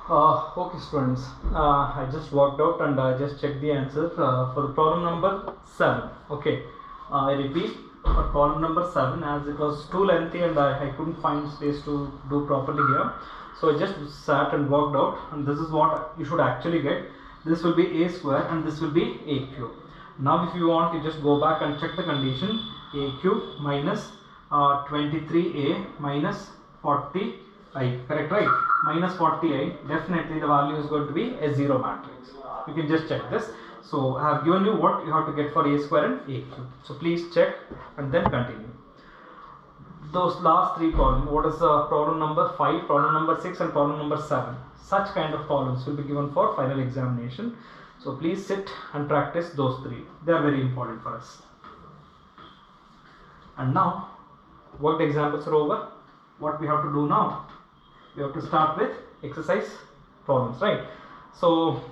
Okay students, I just worked out and I just checked the answer for the problem number 7. Okay, I repeat, for problem number 7, as it was too lengthy and I couldn't find space to do properly here. So I just sat and worked out, and this is what you should actually get. This will be a square and this will be a cube. Now if you want, you just go back and check the condition. A cube minus 23a minus 40i, correct, right? Minus 40i, definitely the value is going to be a zero matrix. You can just check this. So I have given you what you have to get for a square and a cube. So please check and then continue. Those last three problems, what is problem number 5, problem number 6 and problem number 7. Such kind of problems will be given for final examination. So please sit and practice those three. They are very important for us. And now, worked examples are over. What we have to do now? We have to start with exercise problems, right? So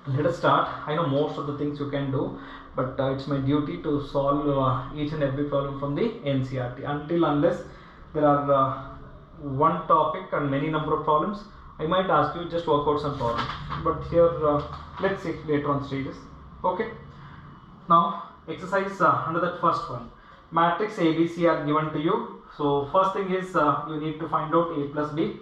let us start. I know most of the things you can do, but it's my duty to solve each and every problem from the NCERT. Unless there are one topic and many number of problems, I might ask you just work out some problems. But here, let's see later on stages. Okay. Now exercise under that first one. Matrix ABC are given to you. So first thing is you need to find out a plus b.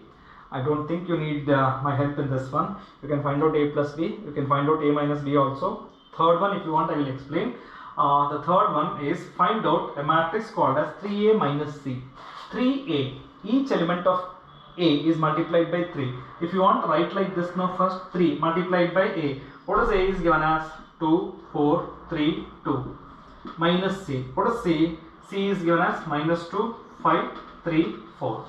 I don't think you need my help in this one. You can find out a plus b. You can find out a minus b also. Third one, if you want, I will explain. The third one is find out a matrix called as 3a minus c. 3a, each element of a is multiplied by 3. If you want, write like this now first. 3 multiplied by a. What is a is given as 2, 4, 3, 2. Minus c. What is c? C is given as minus 2, 5, 3, 4.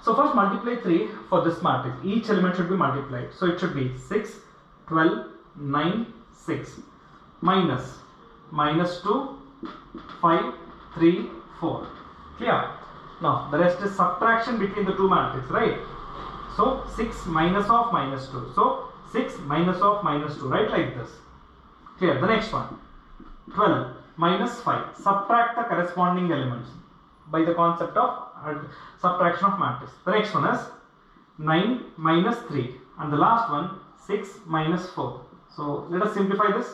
So first multiply 3 for this matrix. Each element should be multiplied. So it should be 6, 12, 9, 6. Minus 2, 5, 3, 4. Clear? Now the rest is subtraction between the two matrices, right? So 6 minus of minus 2. So 6 minus of minus 2. Right, like this. Clear? The next one. 12 minus 5. Subtract the corresponding elements by the concept of subtraction of matrix. The next one is 9 minus 3. And the last one 6 minus 4. So let us simplify this.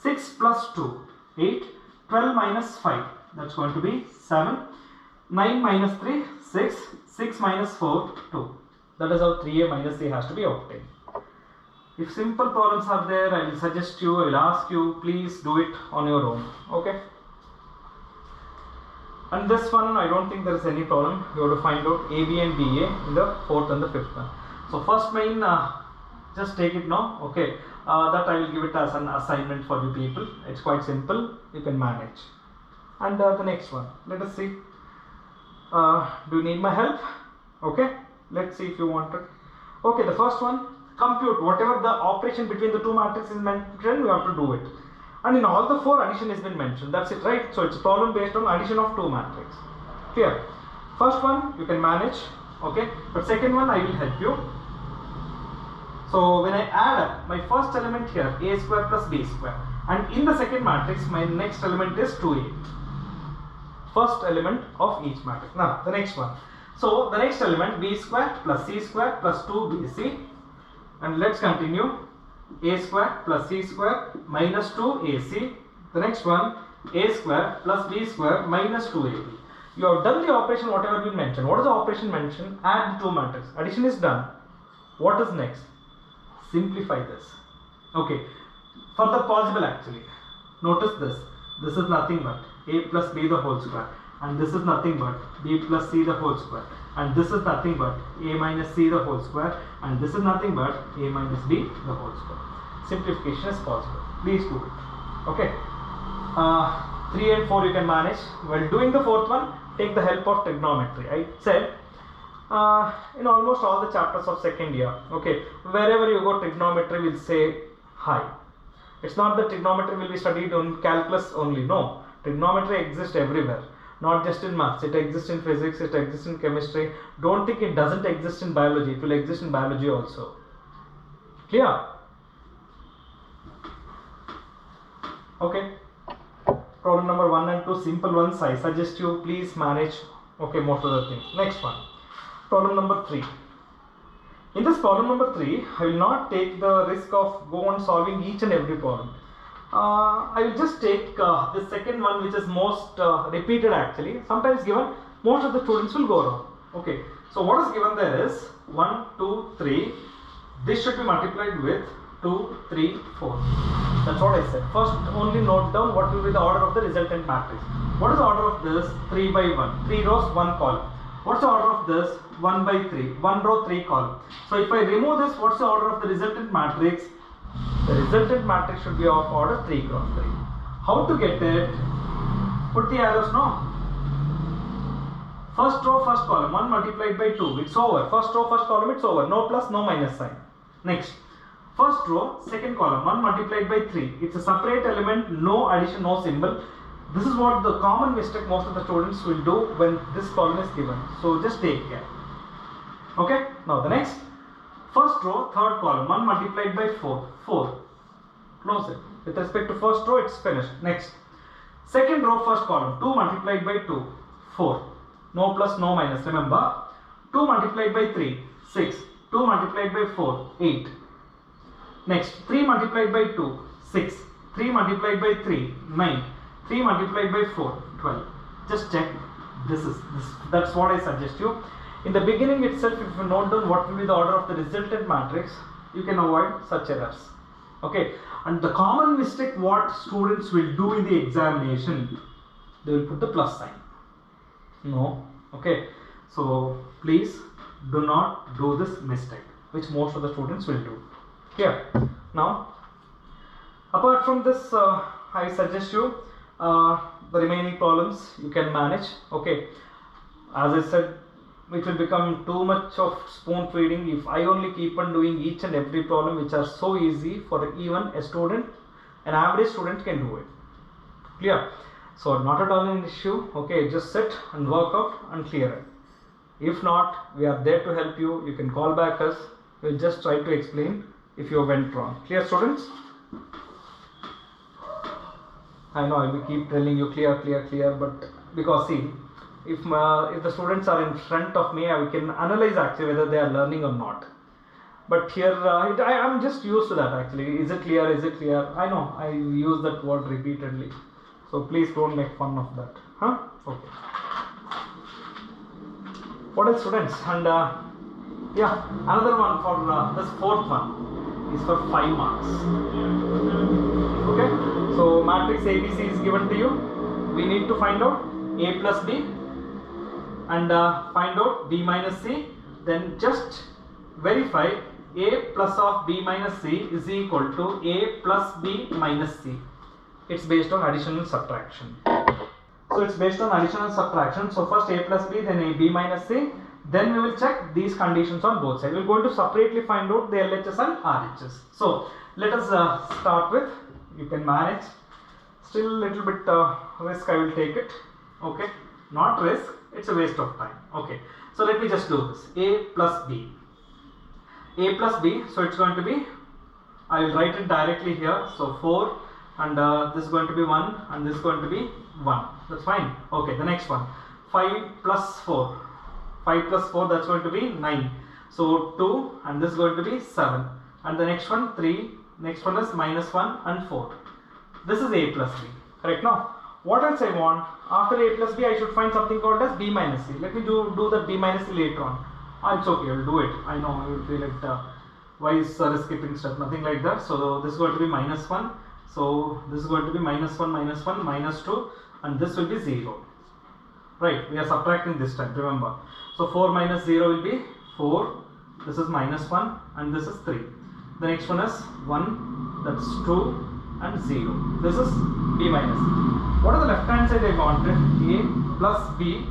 6 plus 2, 8. 12 minus 5. That's going to be 7. 9 minus 3, 6. 6 minus 4, 2. That is how 3a minus c has to be obtained. If simple problems are there, I will suggest you, I will ask you, please do it on your own. Okay. And this one, I don't think there is any problem. You have to find out AB and BA in the fourth and the fifth one. So first main, just take it now. Okay. That I will give it as an assignment for you people. It's quite simple. You can manage. And the next one, let us see. Do you need my help? Okay. Let's see if you want it. Okay. The first one. Compute whatever the operation between the two matrices is mentioned, you have to do it. And in all the four, addition has been mentioned. That's it, right? So it's a problem based on addition of two matrices. Clear? First one you can manage, okay? But second one I will help you. So when I add up my first element here, a square plus b square, and in the second matrix my next element is 2a. First element of each matrix. Now the next one. So the next element b square plus c square plus 2bc. And let's continue. A square plus c square minus 2ac. The next one, a square plus b square minus 2ab. You have done the operation whatever we mentioned. What is the operation mentioned? Add the two matrices. Addition is done. What is next? Simplify this. Okay. Further possible actually. Notice this. This is nothing but a plus b the whole square. And this is nothing but b plus c the whole square. And this is nothing but a minus c the whole square, and this is nothing but a minus b the whole square. Simplification is possible. Please do it. Okay. 3 and 4 you can manage. While doing the fourth one, take the help of trigonometry. I said in almost all the chapters of second year, okay, wherever you go, trigonometry will say hi. It's not that trigonometry will be studied on calculus only. No, trigonometry exists everywhere. Not just in maths, it exists in physics, it exists in chemistry. Don't think it doesn't exist in biology, it will exist in biology also. Clear? Okay. Problem number 1 and 2, simple ones. I suggest you please manage, okay, most of the things. Next one. Problem number 3. In this problem number 3, I will not take the risk of go on solving each and every problem. I will just take the second one, which is most repeated actually. Sometimes given, most of the students will go wrong. Okay, so what is given there is 1, 2, 3. This should be multiplied with 2, 3, 4. That's what I said. First, only note down what will be the order of the resultant matrix. What is the order of this? 3 by 1. 3 rows, 1 column. What's the order of this? 1 by 3. 1 row, 3 column. So if I remove this, what's the order of the resultant matrix? The resultant matrix should be of order 3 cross 3. How to get it? Put the arrows now. First row, first column, 1 multiplied by 2, it's over. First row, first column, it's over. No plus, no minus sign. Next, first row, second column, 1 multiplied by 3. It's a separate element, no addition, no symbol. This is what the common mistake most of the students will do when this column is given. So just take care. Okay, now the next. First row, third column, 1 multiplied by 4. 4. Close it. With respect to first row, it's finished. Next. Second row, first column, 2 multiplied by 2. 4. No plus, no minus. Remember, 2 multiplied by 3. 6. 2 multiplied by 4. 8. Next, 3 multiplied by 2. 6. 3 multiplied by 3. 9. 3 multiplied by 4. 12. Just check. That's what I suggest you. In the beginning itself, if you note down what will be the order of the resultant matrix, you can avoid such errors. Okay. And the common mistake what students will do in the examination, they will put the plus sign. No. Okay. So please do not do this mistake, which most of the students will do. Here. Now, apart from this, I suggest you the remaining problems you can manage. Okay. As I said, it will become too much of spoon feeding if I only keep on doing each and every problem, which are so easy for even a student, an average student can do it. Clear? So not at all an issue. Okay, just sit and work out and clear it. If not, we are there to help you. You can call back us. We'll just try to explain if you went wrong. Clear, students? I know I will keep telling you clear, but because see, if the students are in front of me, I can analyze actually whether they are learning or not. But here, I am just used to that actually. Is it clear? Is it clear? I know I use that word repeatedly. So please don't make fun of that. Huh? Okay. What else, students? And yeah, another one for this fourth one is for 5 marks. Okay. So matrix ABC is given to you. We need to find out A plus B and find out B minus C. Then just verify A plus of B minus C is equal to A plus B minus C. It's based on addition and subtraction. So it's based on addition and subtraction. So first A plus B, then A B minus C. Then we will check these conditions on both sides. We're going to separately find out the LHS and RHS. So let us start with, you can manage. Still a little bit risk I will take it. Okay, not risk, it's a waste of time. Okay, so let me just do this. A plus B. A plus B, so it's going to be, I will write it directly here. So 4 and this is going to be 1 and this is going to be 1. That's fine. Okay, the next one. 5 plus 4. 5 plus 4, that's going to be 9. So 2 and this is going to be 7. And the next one 3. Next one is minus 1 and 4. This is A plus B. Correct? Now, what else I want? After A plus B, I should find something called as B minus C. Let me do that B minus C later on. It's okay, I'll do it. I know you will feel it. Why is skipping step? Nothing like that. So this is going to be minus 1. So this is going to be minus 1, minus 2, and this will be 0. Right, we are subtracting this time, remember. So 4 minus 0 will be 4. This is minus 1 and this is 3. The next one is 1, that's 2 and 0. This is B minus C. What is the left hand side I wanted? A plus B.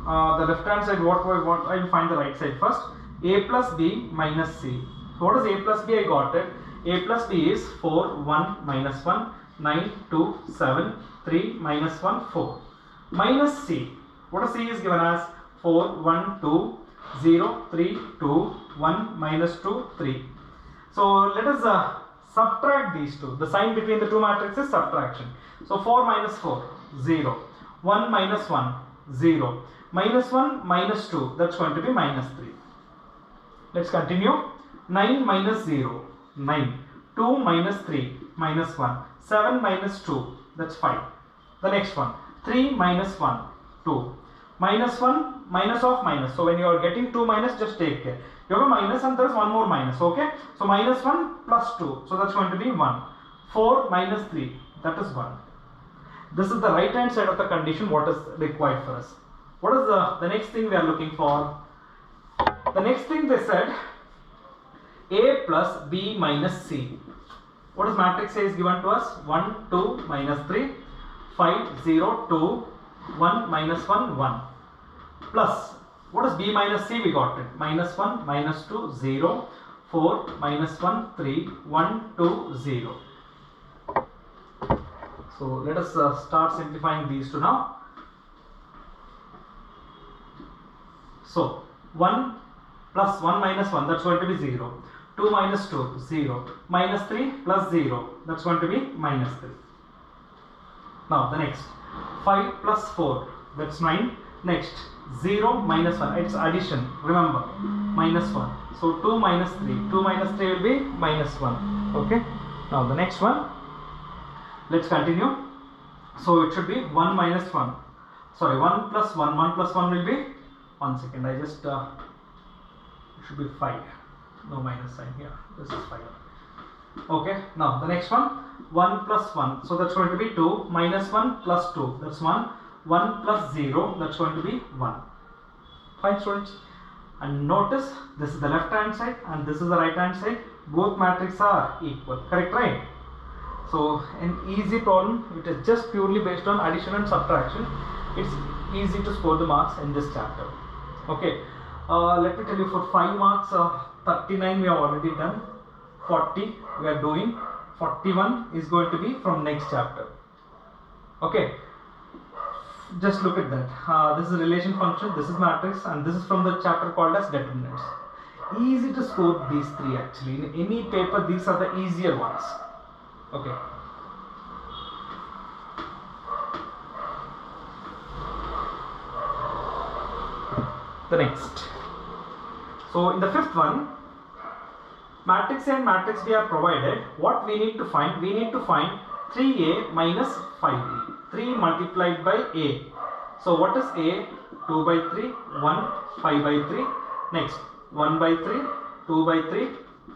The left hand side, what I want, I will find the right side first. A plus B minus C. So what is A plus B? I got it. A plus B is 4, 1, minus 1, 9, 2, 7, 3, minus 1, 4. Minus C. What is C is given as 4, 1, 2, 0, 3, 2, 1, minus 2, 3. So let us subtract these two. The sign between the two matrices is subtraction. So 4 minus 4, 0. 1 minus 1, 0. Minus 1, minus 2, that's going to be minus 3. Let's continue. 9 minus 0, 9. 2 minus 3, minus 1. 7 minus 2, that's 5. The next one. 3 minus 1, 2. Minus 1, minus of minus. So when you are getting 2 minus, just take care. You have a minus and there is one more minus. Okay. So minus 1 plus 2. So that's going to be 1. 4 minus 3, that is 1. This is the right hand side of the condition what is required for us. What is the next thing we are looking for? The next thing they said A plus B minus C. What is matrix A is given to us? 1, 2, minus 3, 5, 0, 2, 1, minus 1, 1. Plus, what is B minus C? We got it. Minus 1, minus 2, 0, 4, minus 1, 3, 1, 2, 0. So let us start simplifying these two now. So 1 plus 1 minus 1, that's going to be 0. 2 minus 2, 0. Minus 3 plus 0, that's going to be minus 3. Now the next. 5 plus 4, that's 9. Next, 0 minus 1, it's addition, remember, minus 1. So 2 minus 3, 2 minus 3 will be minus 1. Okay. Now the next one. Let's continue. So it should be 1 minus 1. Sorry, 1 plus 1. 1 plus 1 will be, 1 second, I just, it should be 5. No minus sign here. This is 5. Okay. Now the next one. 1 plus 1. So that's going to be 2. Minus 1 plus 2. That's 1. 1 plus 0. That's going to be 1. Fine, students. And notice this is the left hand side and this is the right hand side. Both matrices are equal. Correct, right? So an easy problem, it is just purely based on addition and subtraction. It's easy to score the marks in this chapter. Okay, let me tell you, for 5 marks, 39 we have already done, 40 we are doing, 41 is going to be from next chapter. Okay, just look at that. This is relation function, this is matrix, and this is from the chapter called as determinants. Easy to score these three actually. In any paper, these are the easier ones. Okay. The next. So in the fifth one, matrix A and matrix B are provided. What we need to find? We need to find 3A minus 5B. 3 multiplied by A. So what is A? 2 by 3, 1, 5 by 3. Next, 1 by 3, 2 by 3,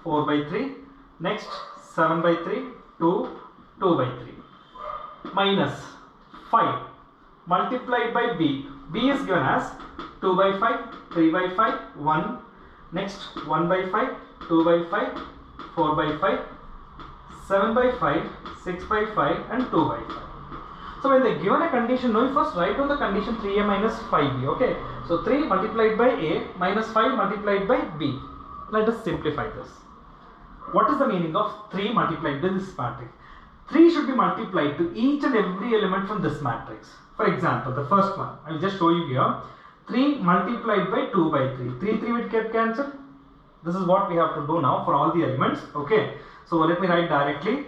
4 by 3. Next, 7 by 3, 2, 2 by 3. Minus 5 multiplied by B. B is given as 2 by 5, 3 by 5, 1. Next, 1 by 5, 2 by 5, 4 by 5, 7 by 5, 6 by 5 and 2 by 5. So when they given a condition, now you first write down the condition 3A minus 5B. Okay. So 3 multiplied by A minus 5 multiplied by B. Let us simplify this. What is the meaning of 3 multiplied by this matrix? 3 should be multiplied to each and every element from this matrix. For example, the first one, I will just show you here. 3 multiplied by 2 by 3. 3 will get cancelled. This is what we have to do now for all the elements. Okay. So let me write directly.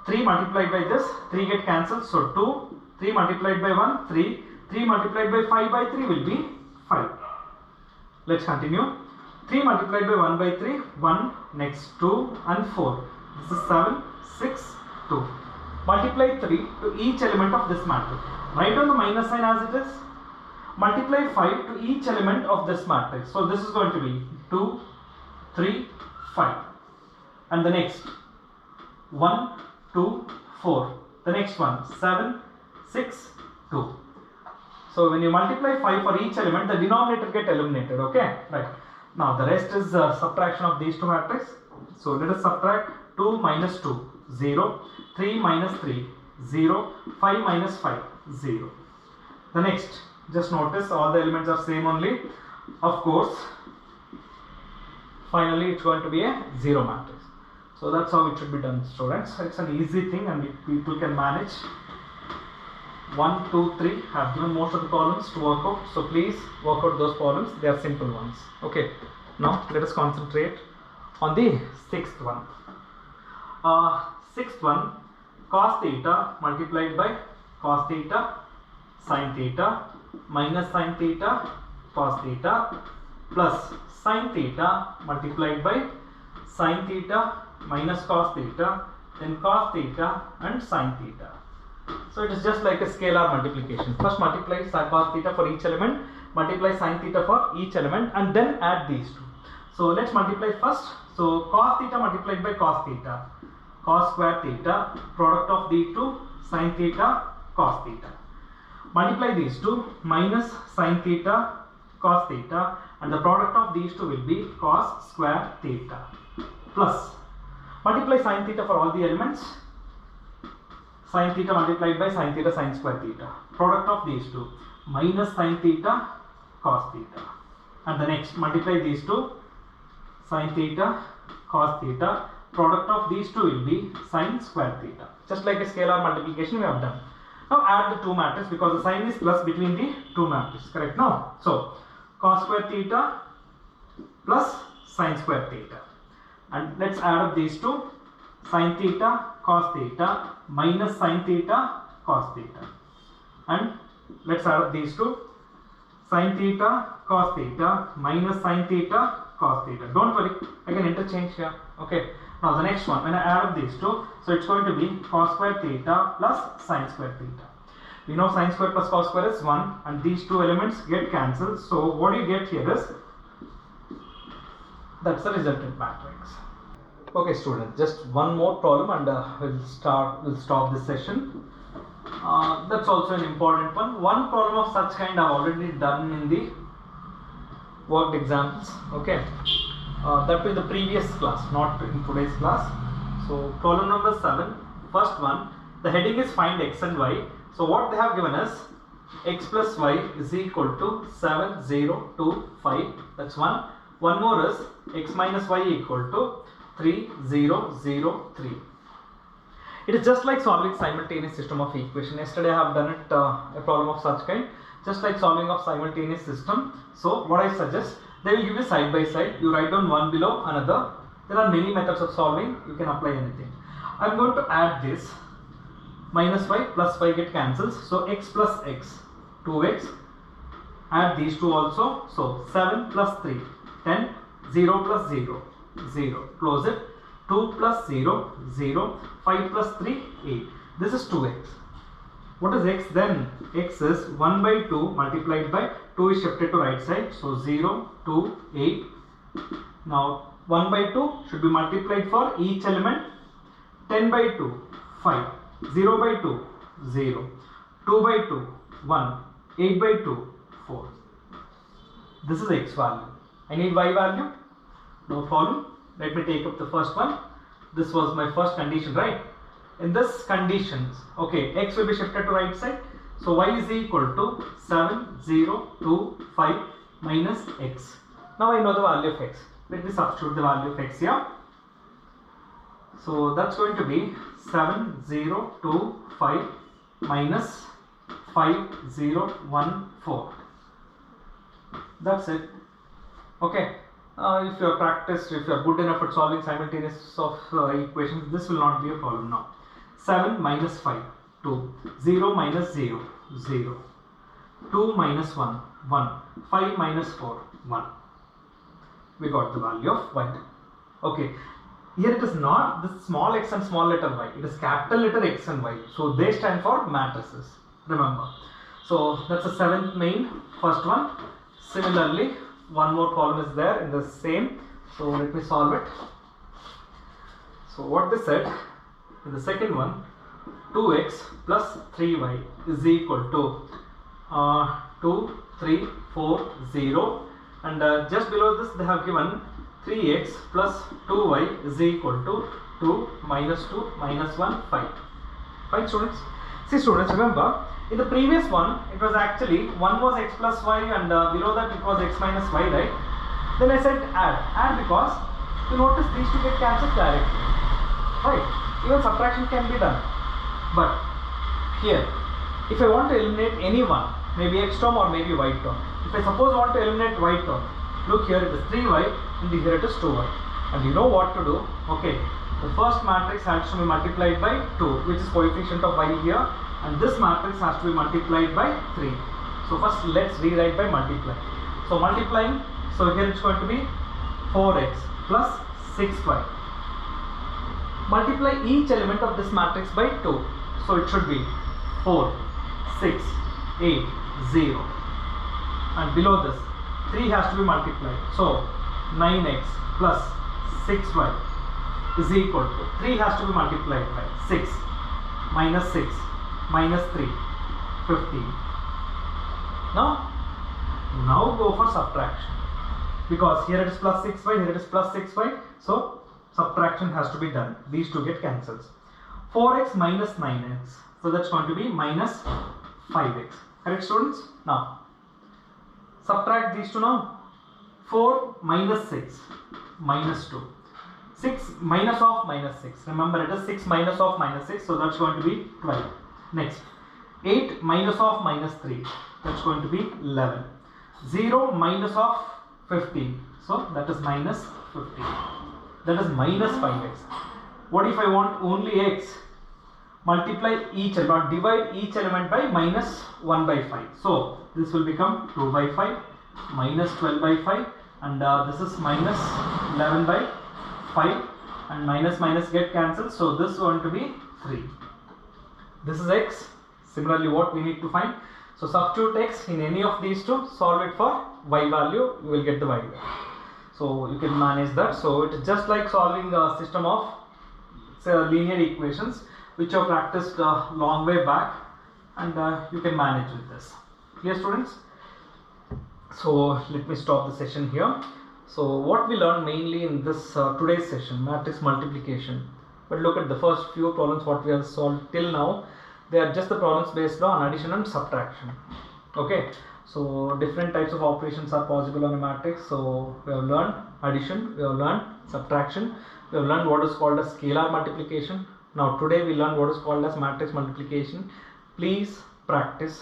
3 multiplied by this, 3 get cancelled. So 2, 3 multiplied by 1, 3. 3 multiplied by 5 by 3 will be 5. Let's continue. 3 multiplied by 1 by 3, 1, next 2 and 4. This is 7, 6, 2. Multiply 3 to each element of this matrix. Write down the minus sign as it is. Multiply 5 to each element of this matrix. So this is going to be 2, 3, 5. And the next 1, 2, 4. The next one 7, 6, 2. So when you multiply 5 for each element, the denominator get eliminated. Okay, right. Now the rest is subtraction of these two matrices. So let us subtract 2 minus 2, 0, 3 minus 3, 0, 5 minus 5, 0. The next, just notice all the elements are same only. Of course, finally it's going to be a 0 matrix. So that's how it should be done, students. It's an easy thing and people can manage. 1, 2, 3 have given most of the problems to work out. So please work out those problems. They are simple ones. Okay. Now let us concentrate on the sixth one. Sixth one, cos theta multiplied by cos theta sin theta minus sin theta cos theta plus sin theta multiplied by sin theta minus cos theta, then cos theta and sin theta. So it is just like a scalar multiplication. First multiply cos theta for each element, multiply sin theta for each element, and then add these two. So let's multiply first. So cos theta multiplied by cos theta, cos square theta, product of the two, sin theta, cos theta. Multiply these two, minus sin theta, cos theta, and the product of these two will be cos square theta, plus multiply sin theta for all the elements, sin theta multiplied by sin theta sin square theta, product of these two, minus sin theta, cos theta, and the next multiply these two, sin theta, cos theta, product of these two will be sin square theta. Just like a scalar multiplication we have done. Now add the two matrices because the sign is plus between the two matrices, correct? Now, so cos square theta plus sin square theta, and let's add up these two, sin theta, cos theta, minus sin theta, cos theta, and let's add up these two, sin theta, cos theta, minus sin theta, cos theta. Don't worry, I can interchange here. Okay, now the next one, when I add up these two, so it's going to be cos square theta plus sin square theta. We know sin square plus cos square is 1, and these two elements get cancelled. So what you get here is, that's the resultant matrix. Okay students, just one more problem and we'll stop this session. That's also an important one. One problem of such kind I've already done in the worked examples. Okay, that was in the previous class, not in today's class. So problem number 7, first one, the heading is find x and y. So what they have given us, x plus y is equal to 7, 0, 2, 5. That's one. One more is x minus y equal to 3, 0, 0, 3. It is just like solving simultaneous system of equation. Yesterday I have done it, a problem of such kind, just like solving of simultaneous system. So what I suggest, they will give you side by side. You write down one below another. There are many methods of solving. You can apply anything. I am going to add this. Minus y plus y get cancels. So x plus x, 2x. Add these two also. So 7 plus 3, 10. 0 plus 0, 0. Close it. 2 plus 0, 0. 5 plus 3, 8. This is 2x. What is x then? X is 1 by 2 multiplied by 2 is shifted to right side. So 0, 2, 8. Now 1 by 2 should be multiplied for each element. 10 by 2, 5. 0 by 2, 0. 2 by 2, 1. 8 by 2, 4. This is x value. I need y value. No problem. Let me take up the first one. This was my first condition, right? In this conditions, okay, x will be shifted to right side. So y is equal to 7, 0, 2, 5 minus x. Now I know the value of x. Let me substitute the value of x here. So that's going to be 7, 0, 2, 5 minus 5, 0, 1, 4. That's it. Okay. If you have practiced, if you are good enough at solving simultaneous of equations, this will not be a problem now. 7 minus 5, 2. 0 minus 0, 0. 2 minus 1, 1. 5 minus 4, 1. We got the value of y. Okay. Here it is not this small x and small letter y. It is capital letter x and y. So they stand for matrices. Remember. So that's the seventh main, first one. Similarly, one more column is there in the same. So let me solve it. So what they said in the second one, 2x plus 3y is equal to 2, 3, 4, 0. And just below this they have given 3x plus 2y is equal to 2 minus 2 minus 1, 5. Fine students? See students, remember in the previous one it was actually one was x plus y and below that it was x minus y, right? Then I said add because you notice these two get cancelled directly, right? Even subtraction can be done. But here if I want to eliminate any one, maybe x term or maybe y term, if I suppose want to eliminate y term, look here it is 3y and here it is 2y, and you know what to do. Okay, the first matrix has to be multiplied by 2, which is coefficient of y here, and this matrix has to be multiplied by 3. So first let's rewrite by multiply. So multiplying So here it's going to be 4x plus 6y. Multiply each element of this matrix by 2. So it should be 4, 6, 8, 0. And below this 3 has to be multiplied. So 9x plus 6y is equal to 3 has to be multiplied by 6 minus 6 minus 3, 15. Now go for subtraction, because here it is plus 6y, here it is plus 6y, so subtraction has to be done. These two get cancelled. 4x minus 9x, so that's going to be minus 5x. Correct, students? Now subtract these two now. 4 minus 6 minus 2. 6 minus of minus 6. Remember, it is 6 minus of minus 6, so that's going to be 12. Next, 8 minus of minus 3, that's going to be 11. 0 minus of 15, so that is minus 15. That is minus 5x. What if I want only x? Multiply each element, divide each element by minus 1 by 5. So this will become 2 by 5 minus 12 by 5, and this is minus 11 by 5, and minus minus get cancelled, so this is going to be 3. This is x. Similarly, what we need to find? So substitute x in any of these two, solve it for y value, you will get the y value. So you can manage that. So it is just like solving a system of linear equations which you have practiced a long way back, and you can manage with this. Clear, students? So let me stop the session here. So what we learned mainly in this today's session, matrix multiplication. But look at the first few problems what we have solved till now. They are just the problems based on addition and subtraction. Okay, so different types of operations are possible on a matrix. So we have learned addition, we have learned subtraction, we have learned what is called as scalar multiplication. Now today we learn what is called as matrix multiplication. Please practice.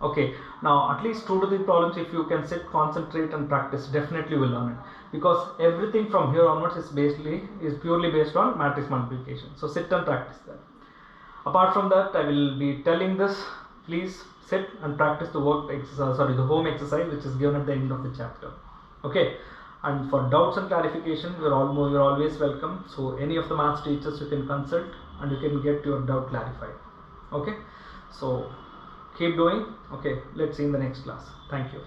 Okay, now at least 2 to 3 problems, if you can sit, concentrate and practice, definitely will learn it, because everything from here onwards is purely based on matrix multiplication. So sit and practice that. Apart from that, I will be telling this, please sit and practice the the home exercise which is given at the end of the chapter. Okay, and for doubts and clarification, you're always welcome. So any of the maths teachers you can consult and you can get your doubt clarified. Okay, so keep doing. Okay, let's see in the next class. Thank you.